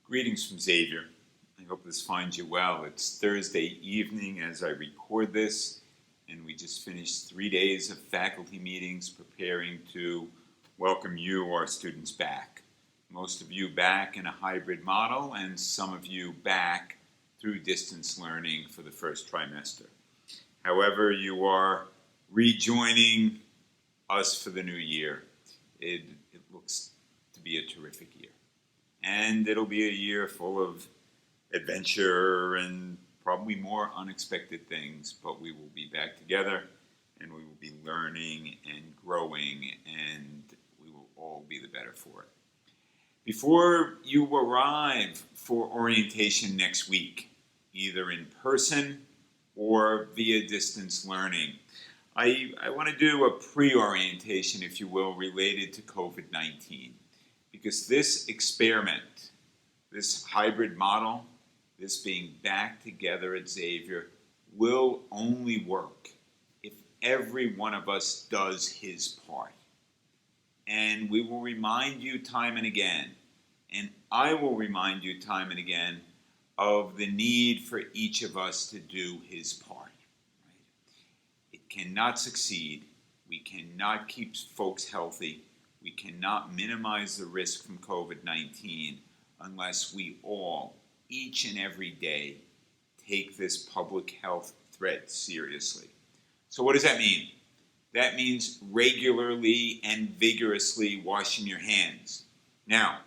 Greetings from Xavier. I hope this finds you well. It's Thursday evening as I record this, and we just finished 3 days of faculty meetings preparing to welcome you, our students, back. Most of you back in a hybrid model, and some of you back through distance learning for the first trimester. However, you are rejoining us for the new year. It looks to be a terrific year. And it'll be a year full of adventure and probably more unexpected things, but we will be back together and we will be learning and growing, and we will all be the better for it. Before you arrive for orientation next week, either in person or via distance learning, I want to do a pre-orientation, if you will, related to COVID-19. Because this experiment, this hybrid model, this being back together at Xavier, will only work if every one of us does his part. And we will remind you time and again, and I will remind you time and again, of the need for each of us to do his part. Right? It cannot succeed. We cannot keep folks healthy. We cannot minimize the risk from COVID-19 unless we all, each and every day, take this public health threat seriously. So what does that mean? That means regularly and vigorously washing your hands. Now,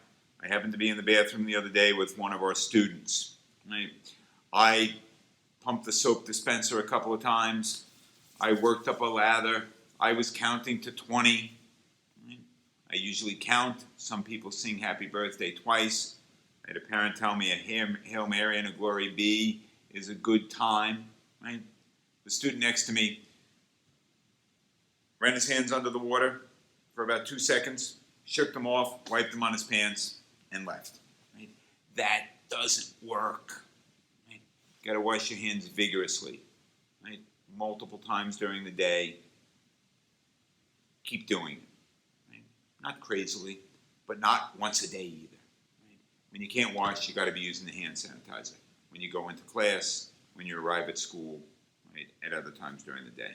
I happened to be in the bathroom the other day with one of our students. I pumped the soap dispenser a couple of times. I worked up a lather. I was counting to 20. I usually count. Some people sing happy birthday twice. I had a parent tell me a Hail Mary and a Glory Be is a good time. Right? The student next to me ran his hands under the water for about 2 seconds, shook them off, wiped them on his pants, and left. Right? That doesn't work. Right? Got to wash your hands vigorously, right? Multiple times during the day. Keep doing it. Not crazily, but not once a day either. Right? When you can't wash, you got to be using the hand sanitizer. When you go into class, when you arrive at school, right, at other times during the day.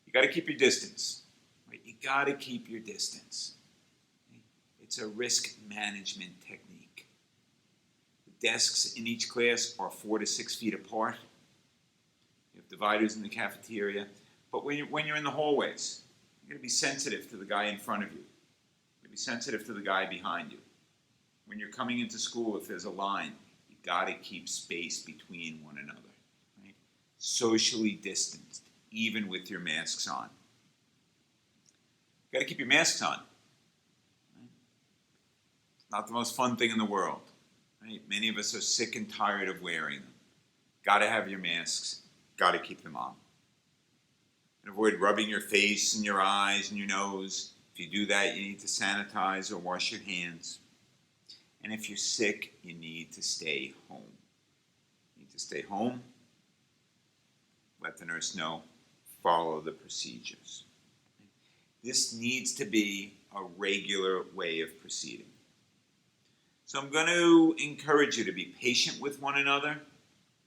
You got to keep your distance. Right? You got to keep your distance. Right? It's a risk management technique. The desks in each class are 4 to 6 feet apart. You have dividers in the cafeteria. But when you're in the hallways, you got to be sensitive to the guy in front of you. Be sensitive to the guy behind you. When you're coming into school, if there's a line, you got to keep space between one another. Right? Socially distanced, even with your masks on. You got to keep your masks on. Right? Not the most fun thing in the world. Right? Many of us are sick and tired of wearing them. Got to have your masks. Got to keep them on. And avoid rubbing your face and your eyes and your nose. If you do that, you need to sanitize or wash your hands. And if you're sick, you need to stay home. You need to stay home. Let the nurse know. Follow the procedures. This needs to be a regular way of proceeding. So I'm going to encourage you to be patient with one another.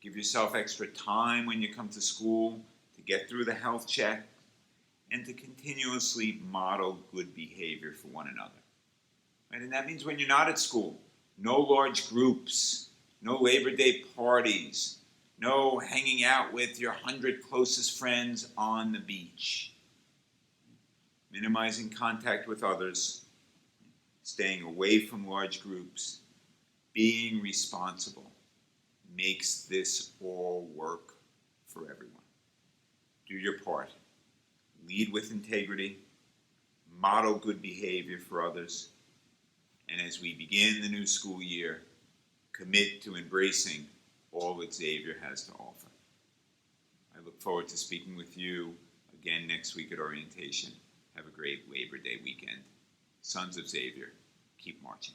Give yourself extra time when you come to school to get through the health check, and to continuously model good behavior for one another. Right? And that means when you're not at school, no large groups, no Labor Day parties, no hanging out with your 100 closest friends on the beach. Minimizing contact with others, staying away from large groups, being responsible makes this all work for everyone. Do your part. Lead with integrity, model good behavior for others, and as we begin the new school year, commit to embracing all that Xavier has to offer. I look forward to speaking with you again next week at orientation. Have a great Labor Day weekend. Sons of Xavier, keep marching.